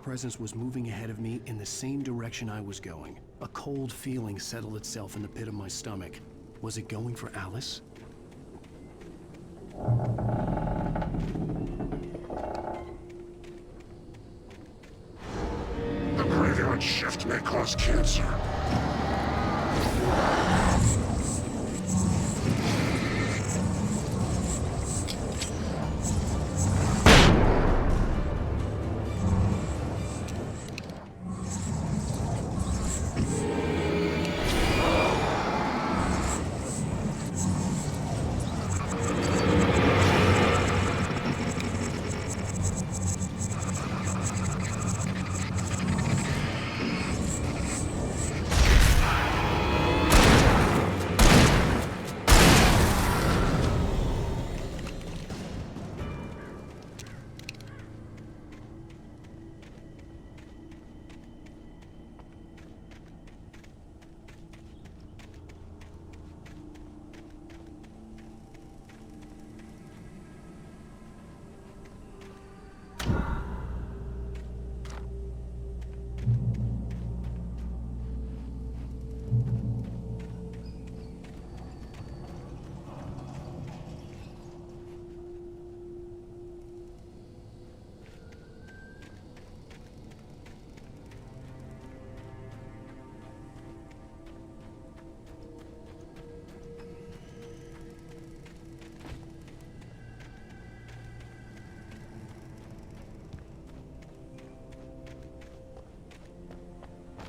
presence was moving ahead of me in the same direction I was going. A cold feeling settled itself in the pit of my stomach. Was it going for Alice? The graveyard shift may cause cancer.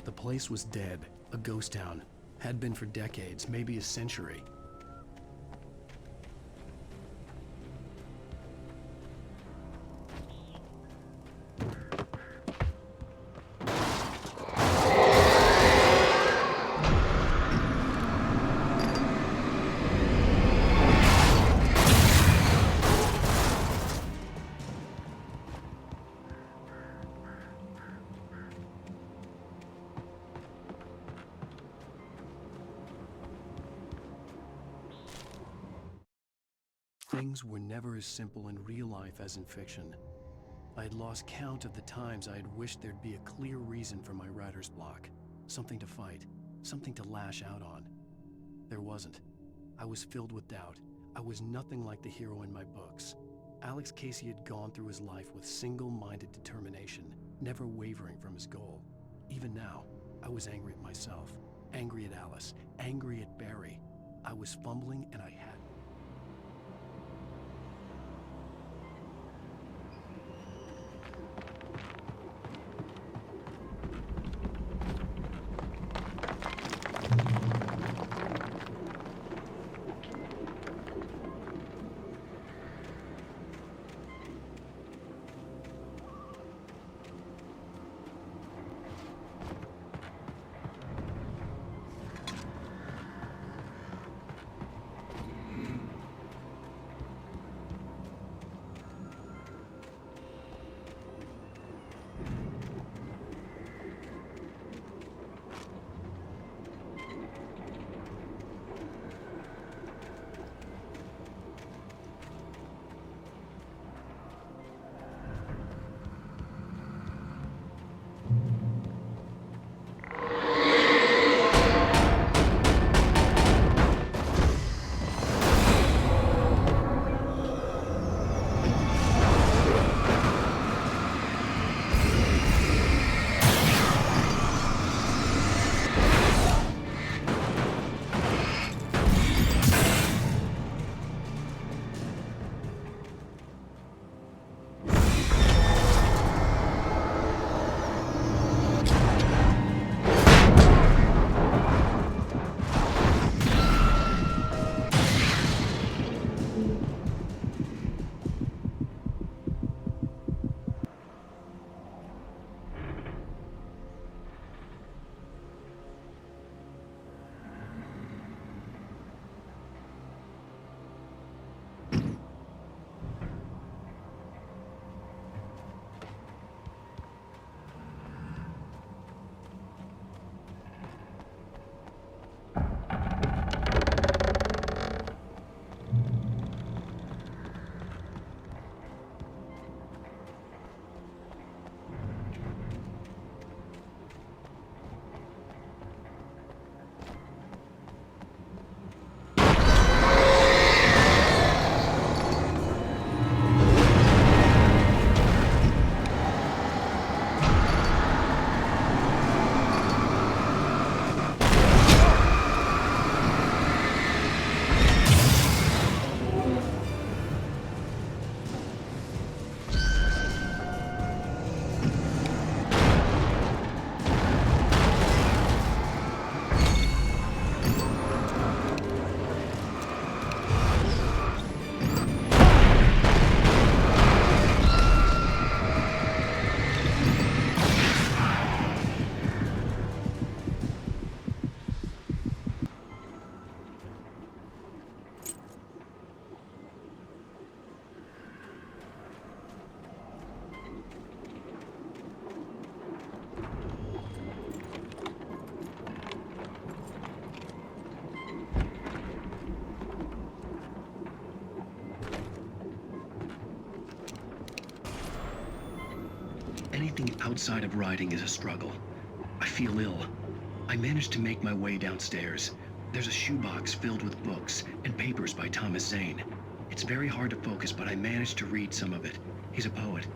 The place was dead, a ghost town. Had been for decades, maybe a century. Things were never as simple in real life as in fiction. I had lost count of the times I had wished there'd be a clear reason for my writer's block. Something to fight, something to lash out on. There wasn't. I was filled with doubt. I was nothing like the hero in my books. Alex Casey had gone through his life with single-minded determination, never wavering from his goal. Even now, I was angry at myself, angry at Alice, angry at Barry. I was fumbling and I had Anything outside of writing is a struggle. I feel ill. I managed to make my way downstairs. There's a shoebox filled with books and papers by Thomas Zane. It's very hard to focus, but I managed to read some of it. He's a poet,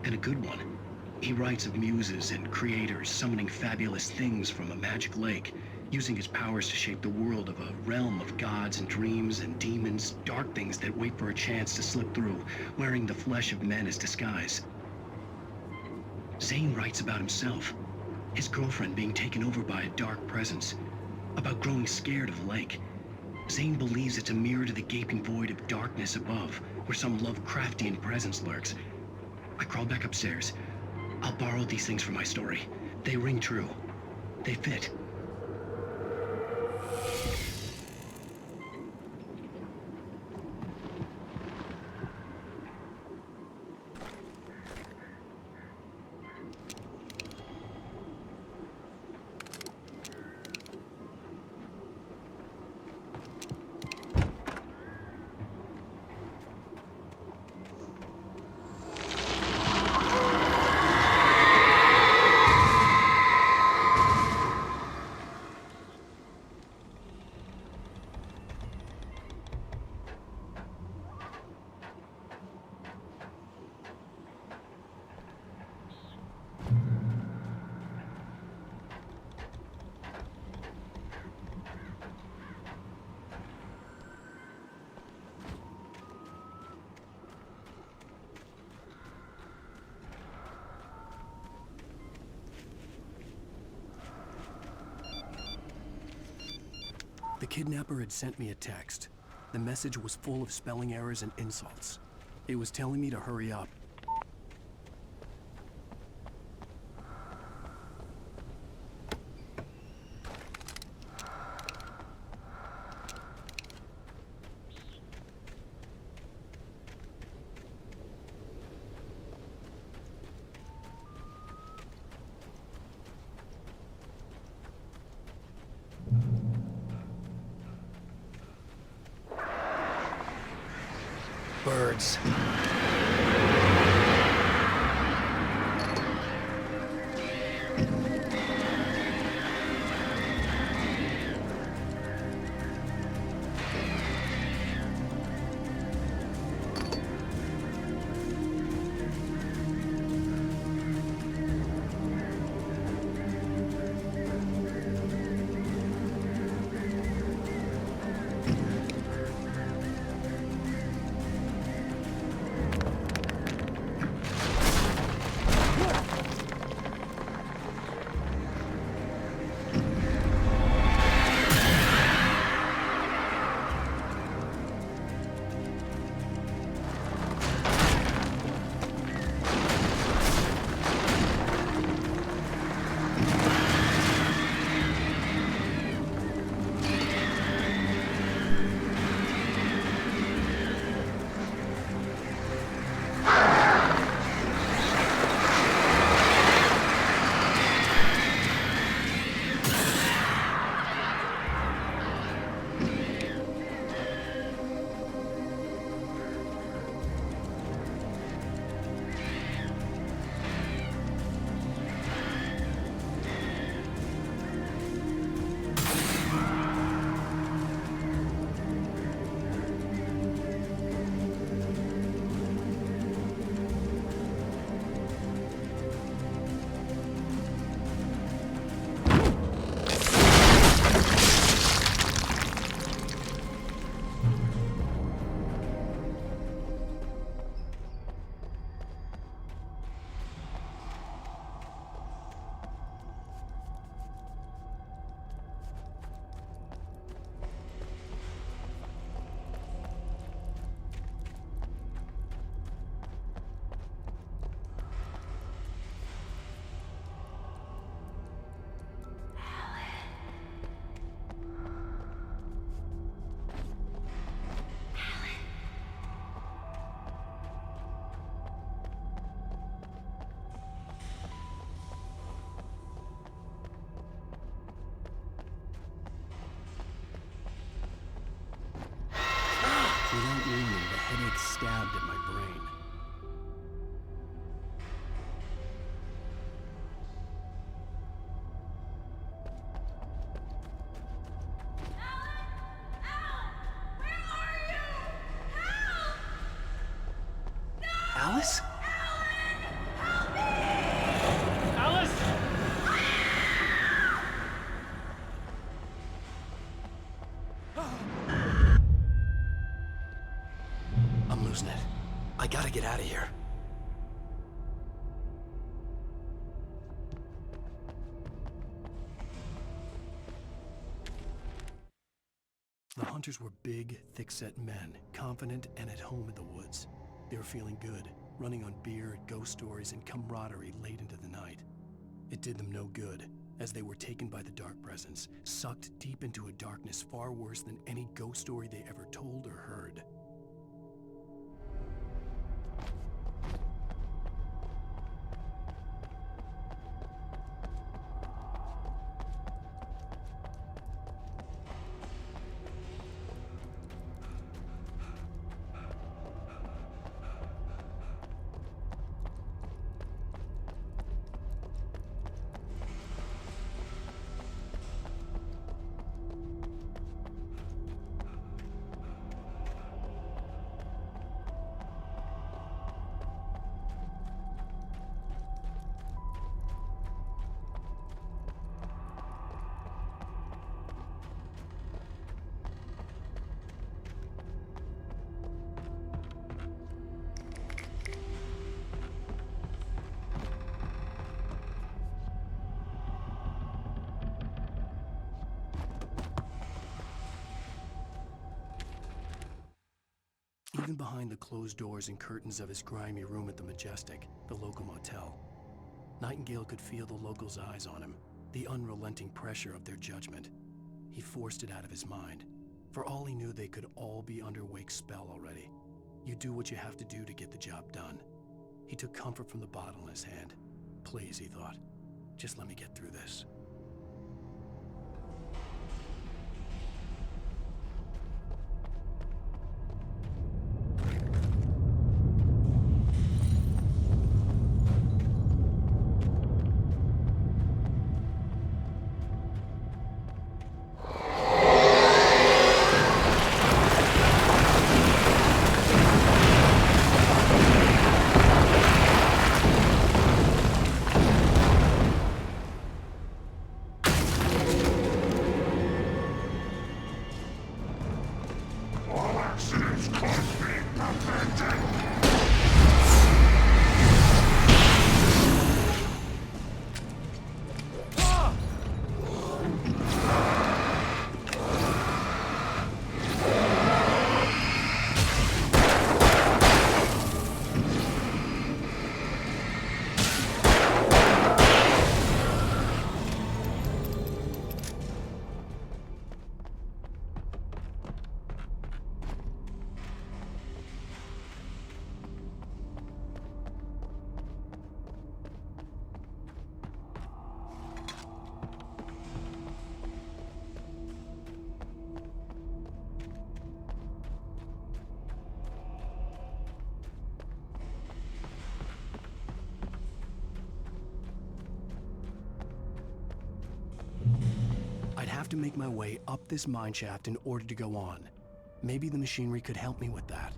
and a good one. He writes of muses and creators summoning fabulous things from a magic lake, using his powers to shape the world of a realm of gods and dreams and demons, dark things that wait for a chance to slip through, wearing the flesh of men as disguise. Zane writes about himself, his girlfriend being taken over by a dark presence, about growing scared of the lake. Zane believes it's a mirror to the gaping void of darkness above, where some Lovecraftian presence lurks. I crawl back upstairs. I'll borrow these things for my story. They ring true. They fit. The kidnapper had sent me a text. The message was full of spelling errors and insults. It was telling me to hurry up. Birds. Without warning, the headache stabbed at my brain. Alice? Alice! I'm losing it. I gotta get out of here. The hunters were big, thick-set men, confident and at home in the woods. They were feeling good, running on beer, ghost stories, and camaraderie late into the night. It did them no good, as they were taken by the dark presence, sucked deep into a darkness far worse than any ghost story they ever told or heard. Even behind the closed doors and curtains of his grimy room at the Majestic, the local motel, Nightingale could feel the locals' eyes on him, the unrelenting pressure of their judgment. He forced it out of his mind. For all he knew, they could all be under Wake's spell already. You do what you have to do to get the job done. He took comfort from the bottle in his hand. Please, he thought, just let me get through this. All accidents cause me nothing. I'd have to make my way up this mine shaft in order to go on. Maybe the machinery could help me with that.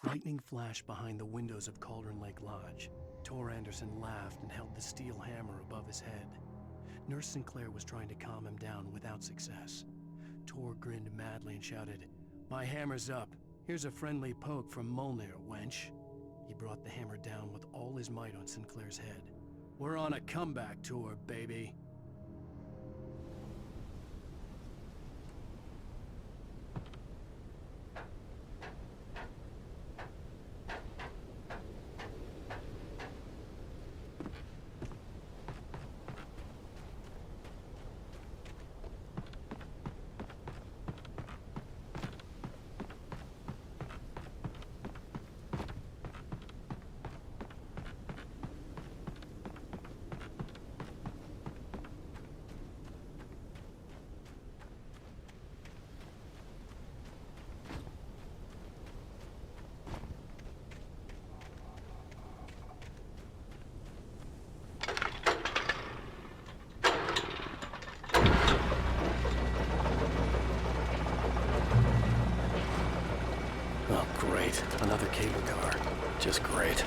Lightning flashed behind the windows of Cauldron Lake Lodge. Tor Anderson laughed and held the steel hammer above his head. Nurse Sinclair was trying to calm him down without success. Tor grinned madly and shouted, "My hammer's up. Here's a friendly poke from Molnir, wench." He brought the hammer down with all his might on Sinclair's head. "We're on a comeback tour, baby." Oh, great. Another cable car. Just great.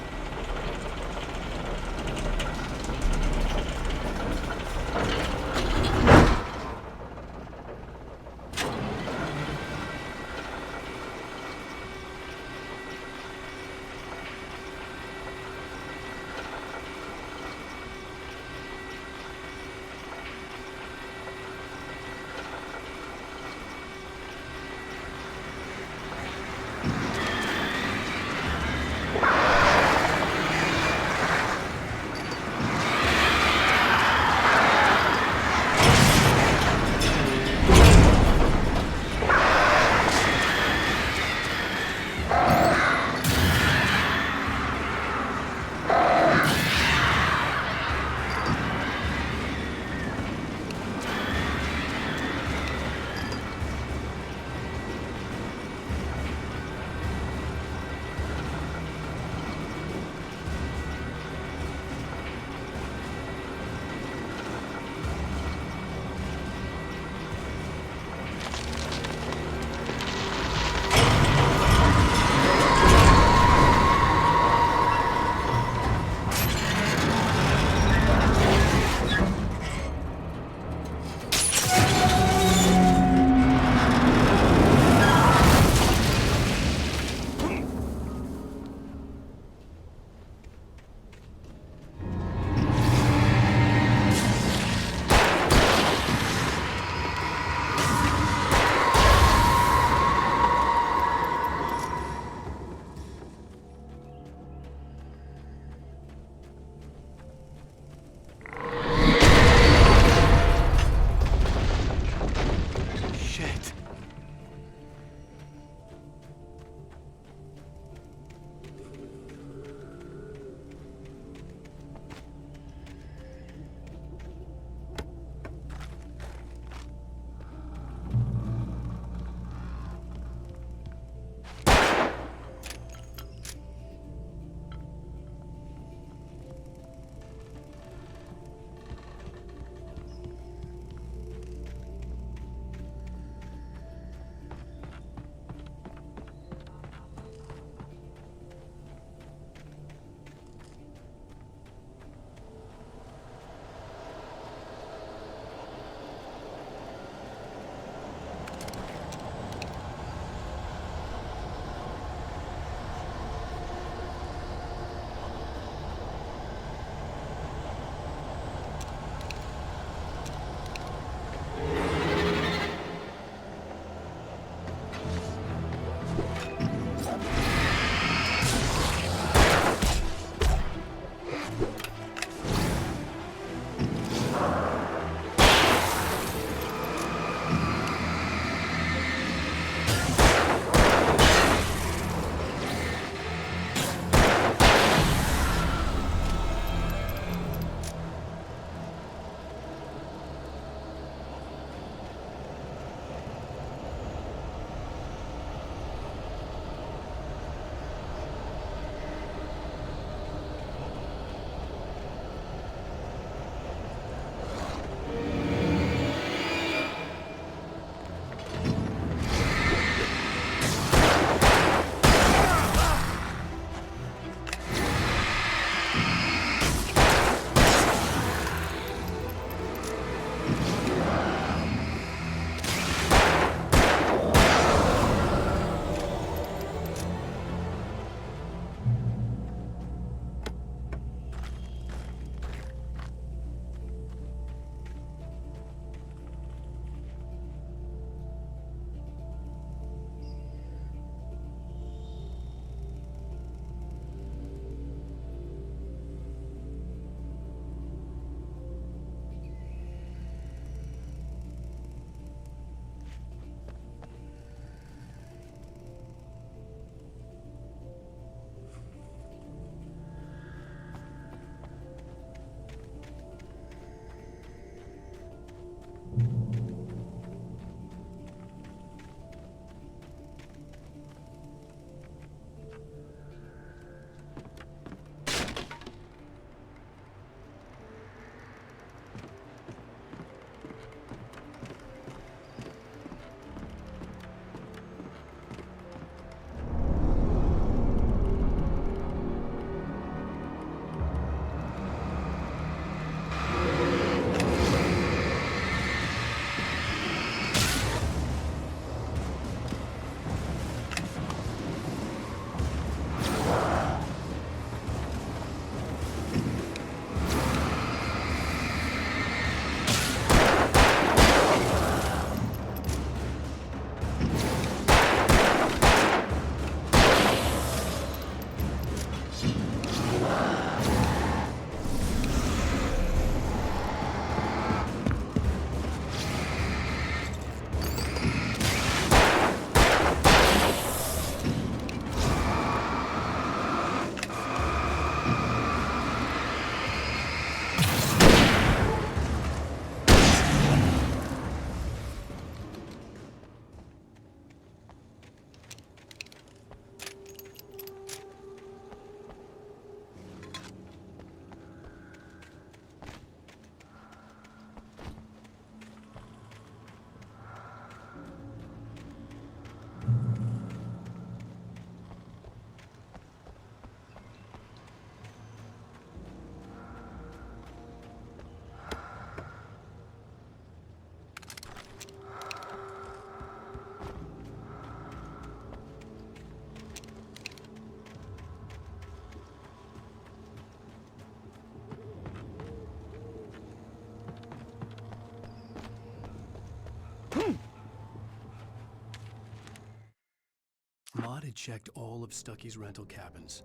had checked all of Stucky's rental cabins.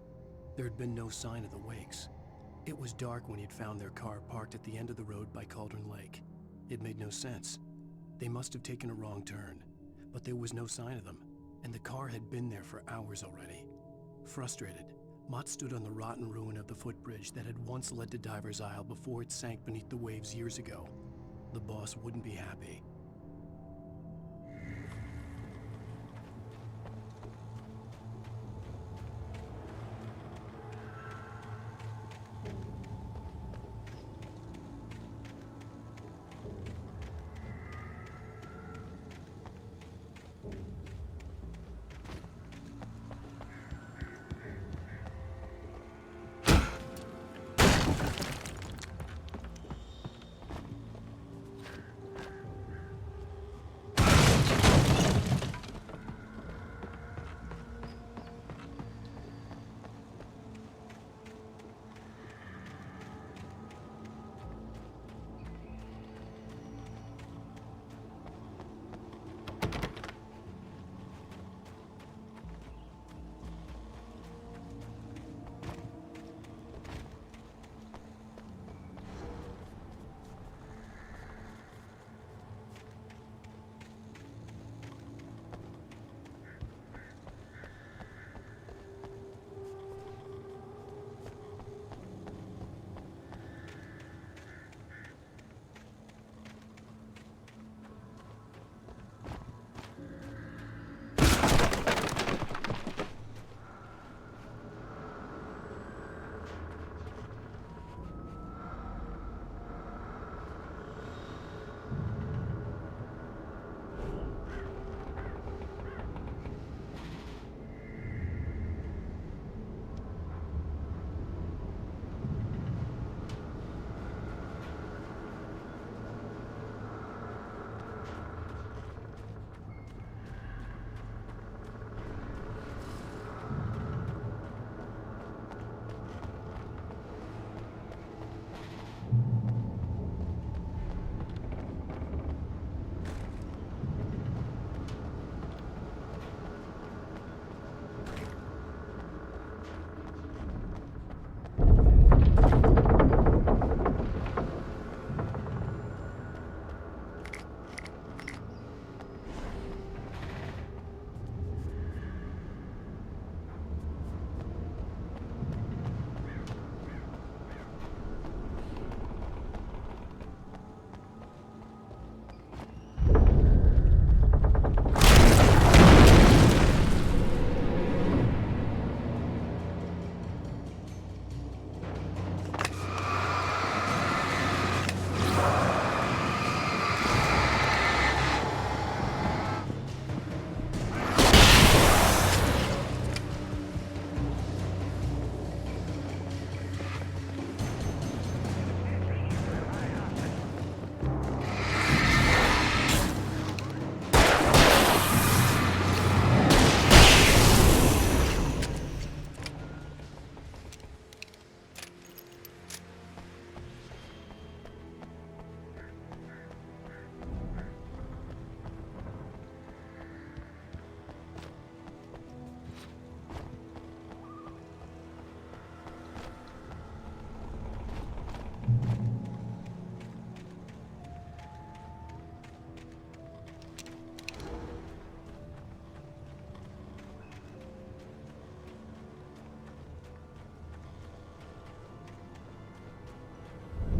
There had been no sign of the Wakes. It was dark when he'd found their car parked at the end of the road by Cauldron Lake. It made no sense. They must have taken a wrong turn, but there was no sign of them, and the car had been there for hours already. Frustrated, Mott stood on the rotten ruin of the footbridge that had once led to Diver's Isle before it sank beneath the waves years ago. The boss wouldn't be happy.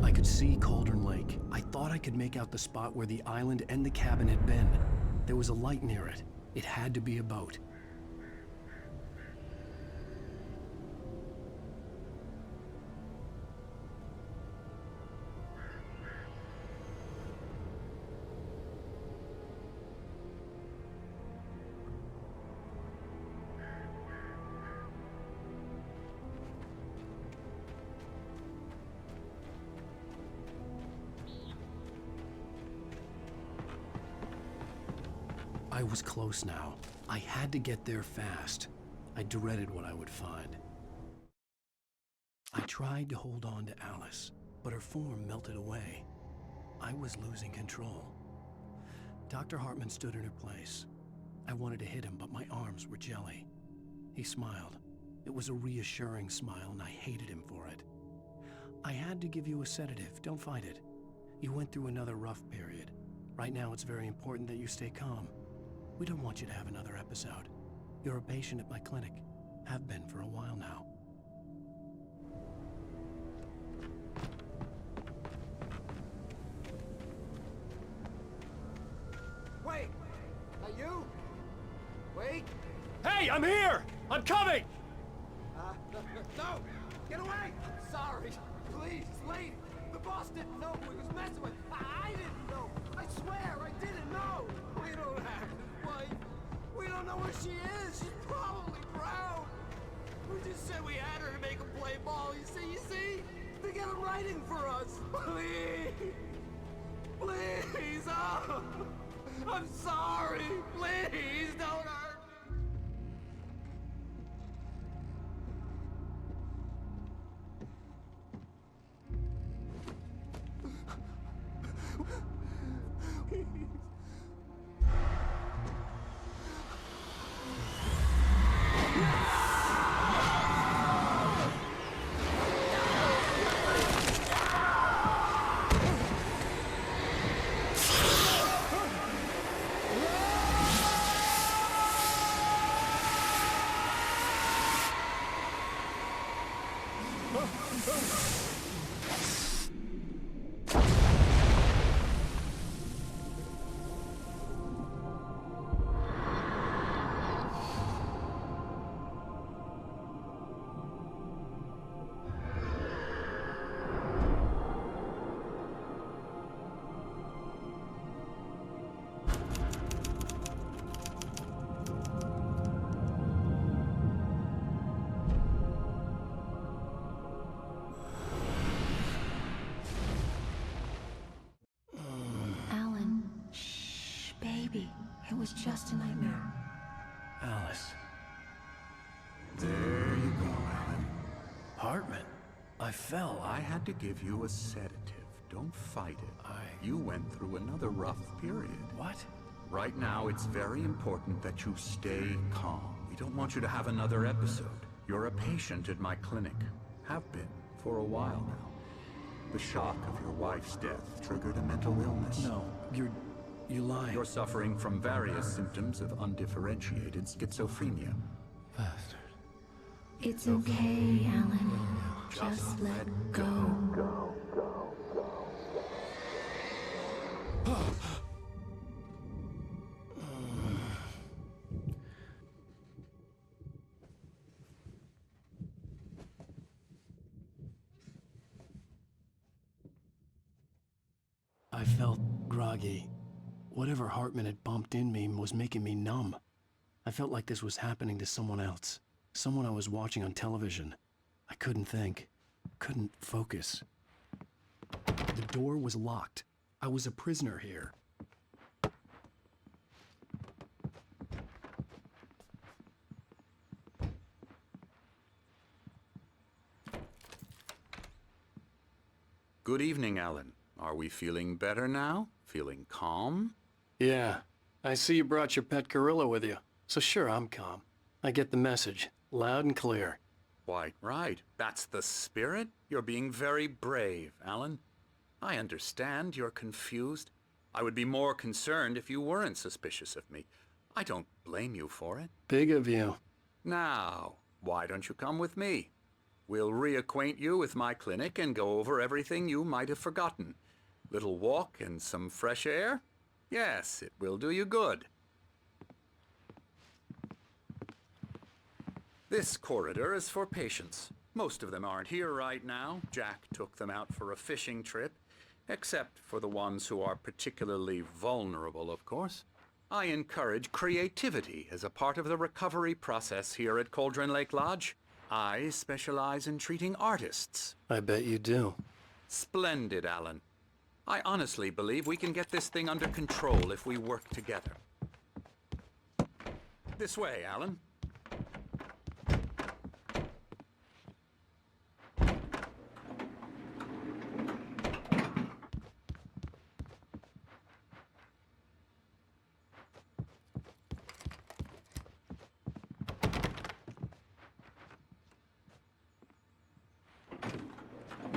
I could see Cauldron Lake. I thought I could make out the spot where the island and the cabin had been. There was a light near it. It had to be a boat. I was close now. I had to get there fast. I dreaded what I would find. I tried to hold on to Alice, but her form melted away. I was losing control. Dr. Hartman stood in her place. I wanted to hit him, but my arms were jelly. He smiled. It was a reassuring smile, and I hated him for it. I had to give you a sedative. Don't fight it. You went through another rough period. Right now, it's very important that you stay calm. We don't want you to have another episode. You're a patient at my clinic. Have been for a while now. Wait! Are you? Wait! Hey, I'm here! I'm coming! No! Get away! Sorry! Please, lady! The boss didn't know who he was messing with! I didn't know! I swear, I didn't know! We don't have his wife! We don't know where she is! She's probably drowned! We just said we had her to make him play ball, you see? To get him writing for us! Please! Please! Oh! I'm sorry! Please, don't hurt me! It was just a nightmare. Alice. There you go, Alan. Hartman. I fell. I had to give you a sedative. Don't fight it. You went through another rough period. What? Right now, it's very important that you stay calm. We don't want you to have another episode. You're a patient at my clinic. Have been for a while now. The shock of your wife's death triggered a mental illness. No, you lied. You're suffering from various symptoms of undifferentiated schizophrenia. Bastard. It's okay, Alan. Just let go. I felt groggy. Whatever Hartman had bumped in me was making me numb. I felt like this was happening to someone else. Someone I was watching on television. I couldn't think. Couldn't focus. The door was locked. I was a prisoner here. Good evening, Alan. Are we feeling better now? Feeling calm? Yeah. I see you brought your pet gorilla with you. So sure, I'm calm. I get the message. Loud and clear. Quite right. That's the spirit. You're being very brave, Alan. I understand you're confused. I would be more concerned if you weren't suspicious of me. I don't blame you for it. Big of you. Now, why don't you come with me? We'll reacquaint you with my clinic and go over everything you might have forgotten. Little walk and some fresh air? Yes, it will do you good. This corridor is for patients. Most of them aren't here right now. Jack took them out for a fishing trip, except for the ones who are particularly vulnerable, of course. I encourage creativity as a part of the recovery process here at Cauldron Lake Lodge. I specialize in treating artists. I bet you do. Splendid, Alan. I honestly believe we can get this thing under control if we work together. This way, Alan.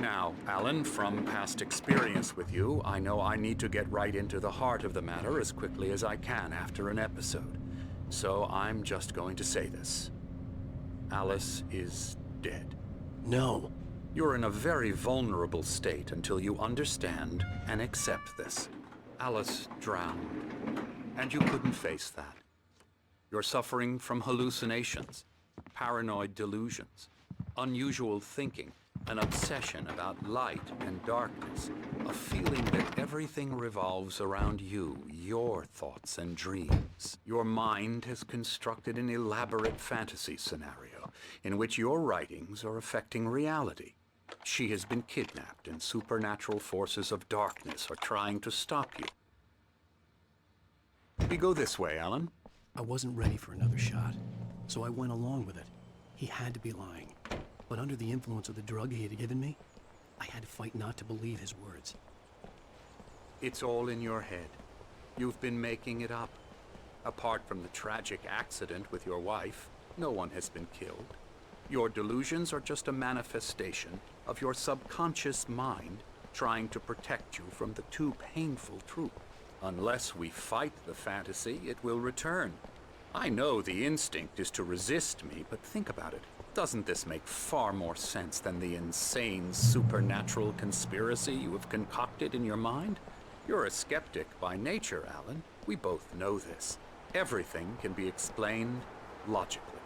Now, Alan, from past experience with you, I know I need to get right into the heart of the matter as quickly as I can after an episode. So I'm just going to say this. Alice is dead. No. You're in a very vulnerable state until you understand and accept this. Alice drowned, and you couldn't face that. You're suffering from hallucinations, paranoid delusions, unusual thinking, an obsession about light and darkness, a feeling that everything revolves around you, your thoughts and dreams. Your mind has constructed an elaborate fantasy scenario in which your writings are affecting reality. She has been kidnapped, and supernatural forces of darkness are trying to stop you. We go this way, Alan. I wasn't ready for another shot, so I went along with it. He had to be lying. But under the influence of the drug he had given me, I had to fight not to believe his words. It's all in your head. You've been making it up. Apart from the tragic accident with your wife, no one has been killed. Your delusions are just a manifestation of your subconscious mind trying to protect you from the too painful truth. Unless we fight the fantasy, it will return. I know the instinct is to resist me, but think about it. Doesn't this make far more sense than the insane supernatural conspiracy you have concocted in your mind? You're a skeptic by nature, Alan. We both know this. Everything can be explained logically.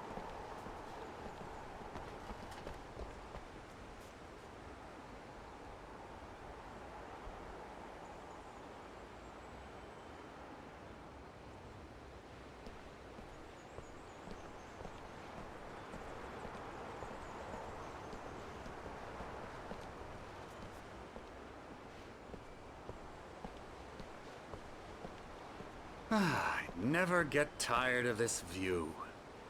I never get tired of this view.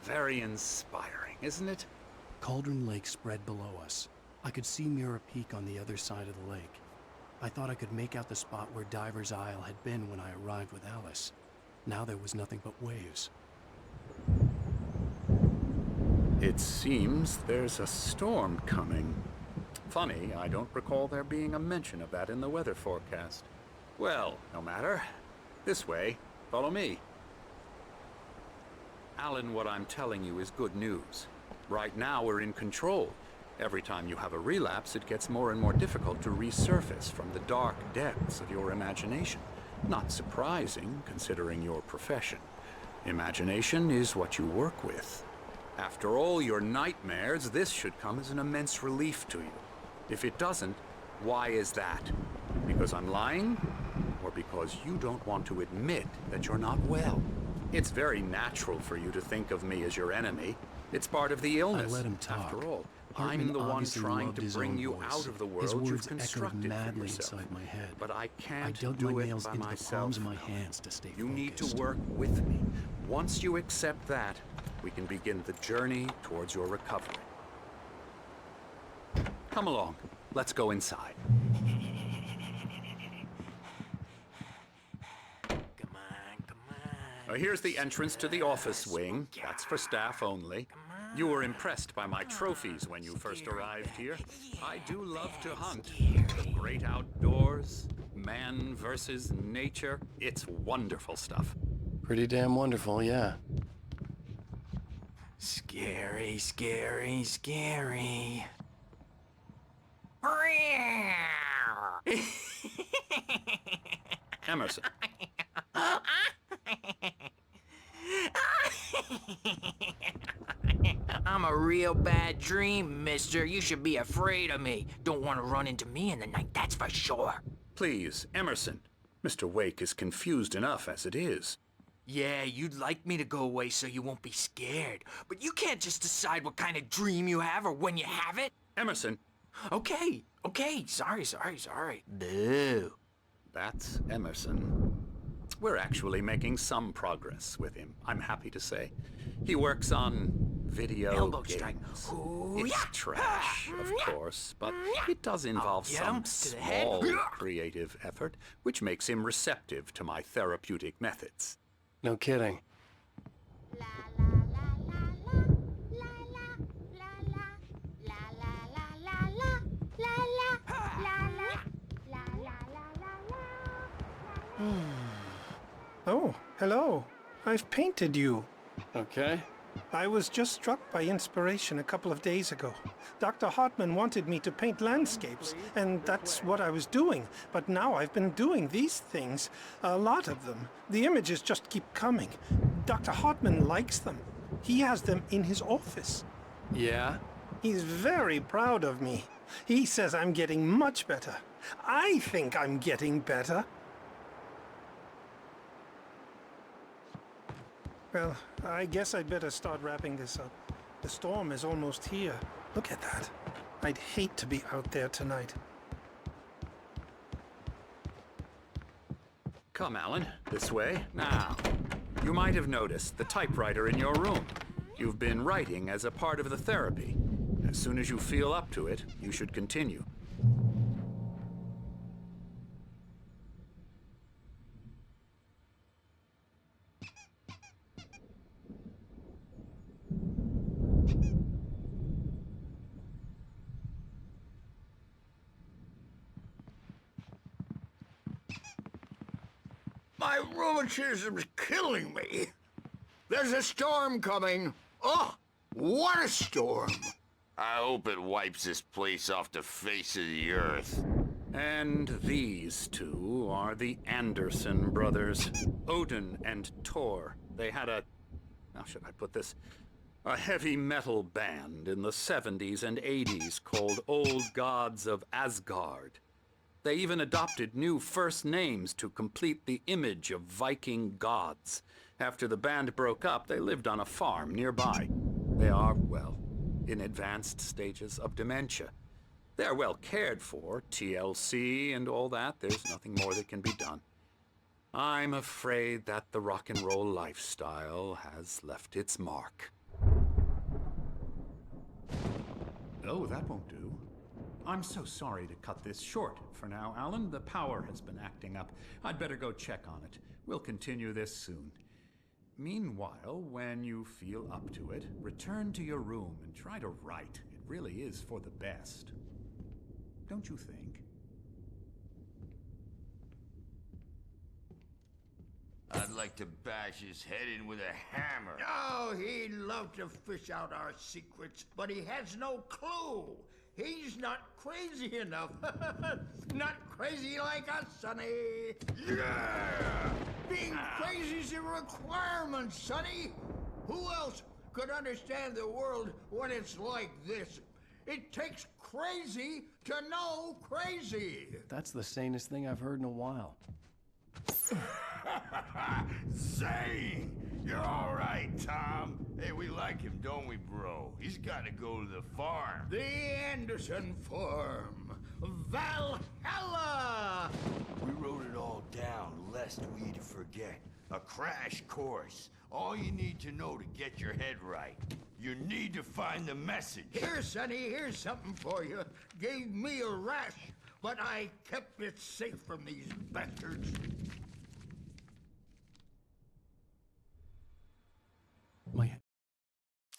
Very inspiring, isn't it? Cauldron Lake spread below us. I could see Mirror Peak on the other side of the lake. I thought I could make out the spot where Diver's Isle had been when I arrived with Alice. Now there was nothing but waves. It seems there's a storm coming. Funny, I don't recall there being a mention of that in the weather forecast. Well, no matter. This way. Follow me. Alan, what I'm telling you is good news. Right now, we're in control. Every time you have a relapse, it gets more and more difficult to resurface from the dark depths of your imagination. Not surprising, considering your profession. Imagination is what you work with. After all your nightmares, this should come as an immense relief to you. If it doesn't, why is that? Because I'm lying? Or because you don't want to admit that you're not well? It's very natural for you to think of me as your enemy. It's part of the illness. I let him talk. After all, Hartman I'm the one obviously trying loved to his bring own you voice. out of the His world words you've echoed constructed for madly yourself. inside my head. But I can't I dug do my it nails by into the myself. palms of my hands to stay You need to focused. work with me. Once you accept that, we can begin the journey towards your recovery. Come along. Let's go inside. Here's the entrance to the office wing. That's for staff only. You were impressed by my trophies when you first arrived here. I do love to hunt. The great outdoors, man versus nature. It's wonderful stuff. Pretty damn wonderful, yeah. Scary, scary, scary. Emerson. I'm a real bad dream, mister. You should be afraid of me. Don't want to run into me in the night, that's for sure. Please, Emerson. Mr. Wake is confused enough as it is. Yeah, you'd like me to go away so you won't be scared. But you can't just decide what kind of dream you have or when you have it. Emerson. Okay, sorry. Boo. That's Emerson. We're actually making some progress with him, I'm happy to say. He works on video Elbow games. strike. Ooh, It's yeah. trash, of course, but it does involve get some him to the head. small creative effort, which makes him receptive to my therapeutic methods. No kidding. Oh, hello. I've painted you. Okay. I was just struck by inspiration a couple of days ago. Dr. Hartman wanted me to paint landscapes, and that's what I was doing. But now I've been doing these things, a lot of them. The images just keep coming. Dr. Hartman likes them. He has them in his office. Yeah? He's very proud of me. He says I'm getting much better. I think I'm getting better. Well, I guess I'd better start wrapping this up. The storm is almost here. Look at that. I'd hate to be out there tonight. Come, Alan, this way. Now, you might have noticed the typewriter in your room. You've been writing as a part of the therapy. As soon as you feel up to it, you should continue. My rheumatism's killing me. There's a storm coming. Oh, what a storm. I hope it wipes this place off the face of the earth. And these two are the Anderson brothers, Odin and Tor. They had how should I put this? A heavy metal band in the 70s and 80s called Old Gods of Asgard. They even adopted new first names to complete the image of Viking gods. After the band broke up, they lived on a farm nearby. They are, well, in advanced stages of dementia. They're well cared for, TLC and all that. There's nothing more that can be done. I'm afraid that the rock and roll lifestyle has left its mark. Oh, that won't do. I'm so sorry to cut this short for now, Alan. The power has been acting up. I'd better go check on it. We'll continue this soon. Meanwhile, when you feel up to it, return to your room and try to write. It really is for the best. Don't you think? I'd like to bash his head in with a hammer. Oh, he'd love to fish out our secrets, but he has no clue. He's not crazy enough. Not crazy like us, Sonny. Yeah! Being crazy's a requirement, Sonny. Who else could understand the world when it's like this? It takes crazy to know crazy. That's the sanest thing I've heard in a while. Zane! You're all right, Tom. Hey, we like him, don't we, bro? He's got to go to the farm. The Anderson Farm. Valhalla! We wrote it all down, lest we forget. A crash course. All you need to know to get your head right. You need to find the message. Here, Sonny, here's something for you. Gave me a rash, but I kept it safe from these bastards.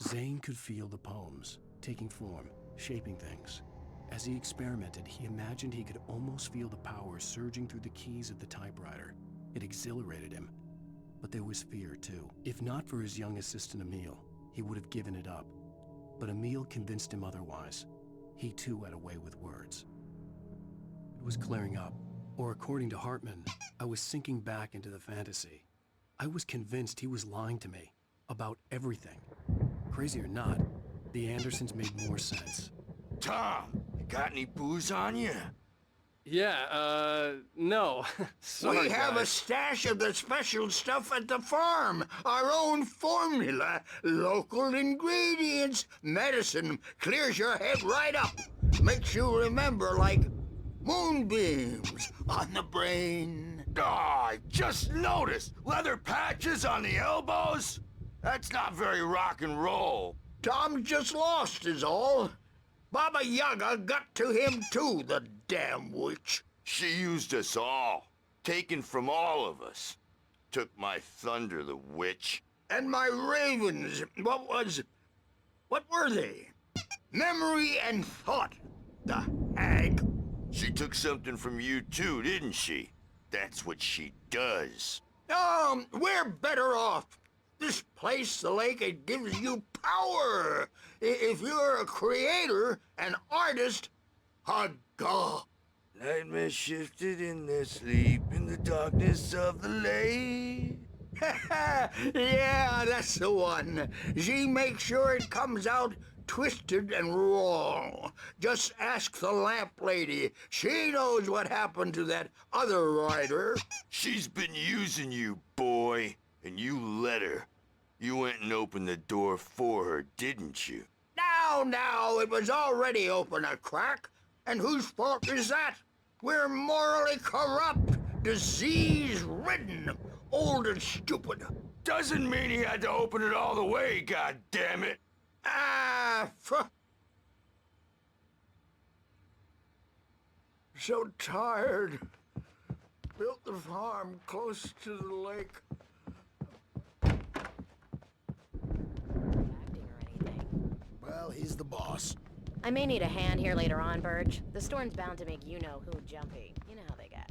Zane could feel the poems, taking form, shaping things. As he experimented, he imagined he could almost feel the power surging through the keys of the typewriter. It exhilarated him. But there was fear, too. If not for his young assistant Emil, he would have given it up. But Emil convinced him otherwise. He, too, had a way with words. It was clearing up. Or according to Hartman, I was sinking back into the fantasy. I was convinced he was lying to me. About everything. Crazy or not, the Andersons made more sense. Tom, you got any booze on you? Yeah, no. Sorry, We have guys. a stash of the special stuff at the farm. Our own formula. Local ingredients. Medicine clears your head right up. Makes you remember like moonbeams on the brain. Oh, I just noticed. Leather patches on the elbows? That's not very rock and roll. Tom just lost is all. Baba Yaga got to him too, the damn witch. She used us all. Taken from all of us. Took my thunder, the witch. And my ravens, what were they? Memory and thought, the hag. She took something from you too, didn't she? That's what she does. We're better off. This place, the lake, it gives you power. If you're a creator, an artist, a god. Nightmare shifted in their sleep in the darkness of the lake. Yeah, that's the one. She makes sure it comes out twisted and wrong. Just ask the lamp lady. She knows what happened to that other writer. She's been using you, boy, and you let her. You went and opened the door for her, didn't you? Now, it was already open a crack. And whose fault is that? We're morally corrupt, disease-ridden, old and stupid. Doesn't mean he had to open it all the way, goddammit. So tired. Built the farm close to the lake. Well, he's the boss. I may need a hand here later on, Burge. The storm's bound to make you-know-who jumpy. You know how they get.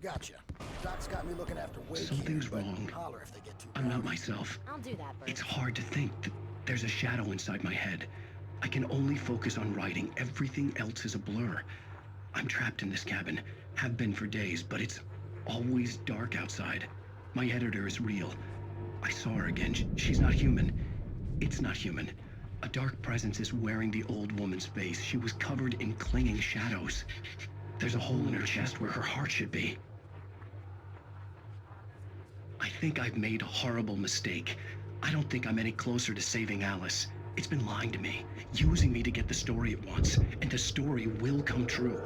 Gotcha. Doc's got me looking after Wade Something's here, but wrong. holler if they get too I'm not rowdy. myself. I'll do that, Burge. It's hard to think that there's a shadow inside my head. I can only focus on writing. Everything else is a blur. I'm trapped in this cabin. Have been for days, but it's always dark outside. My editor is real. I saw her again. She's not human. It's not human. A dark presence is wearing the old woman's face. She was covered in clinging shadows. There's a hole in her chest where her heart should be. I think I've made a horrible mistake. I don't think I'm any closer to saving Alice. It's been lying to me, using me to get the story it wants, and the story will come true.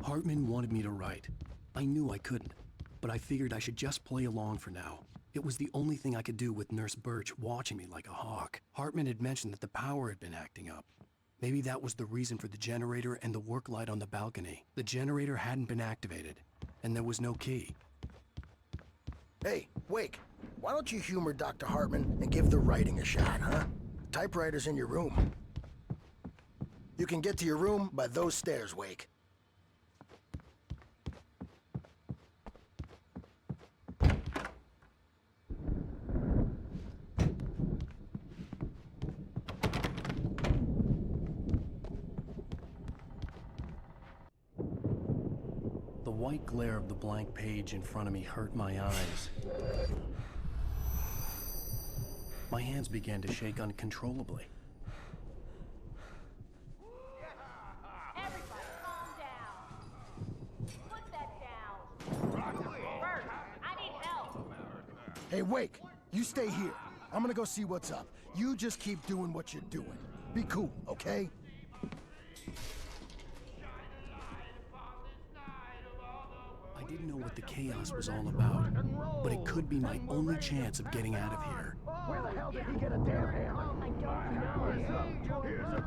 Hartman wanted me to write. I knew I couldn't, but I figured I should just play along for now. It was the only thing I could do with Nurse Birch watching me like a hawk. Hartman had mentioned that the power had been acting up. Maybe that was the reason for the generator and the work light on the balcony. The generator hadn't been activated, and there was no key. Hey, Wake, why don't you humor Dr. Hartman and give the writing a shot, huh? Typewriter's in your room. You can get to your room by those stairs, Wake. The white glare of the blank page in front of me hurt my eyes. My hands began to shake uncontrollably. Everybody, calm down. Put that down. Burge, I need help. Hey, Wake, you stay here. I'm gonna go see what's up. You just keep doing what you're doing. Be cool, okay? I didn't know what the chaos was all about, but it could be my only chance of getting out of here. Where the hell did he get a damn hammer? I don't know.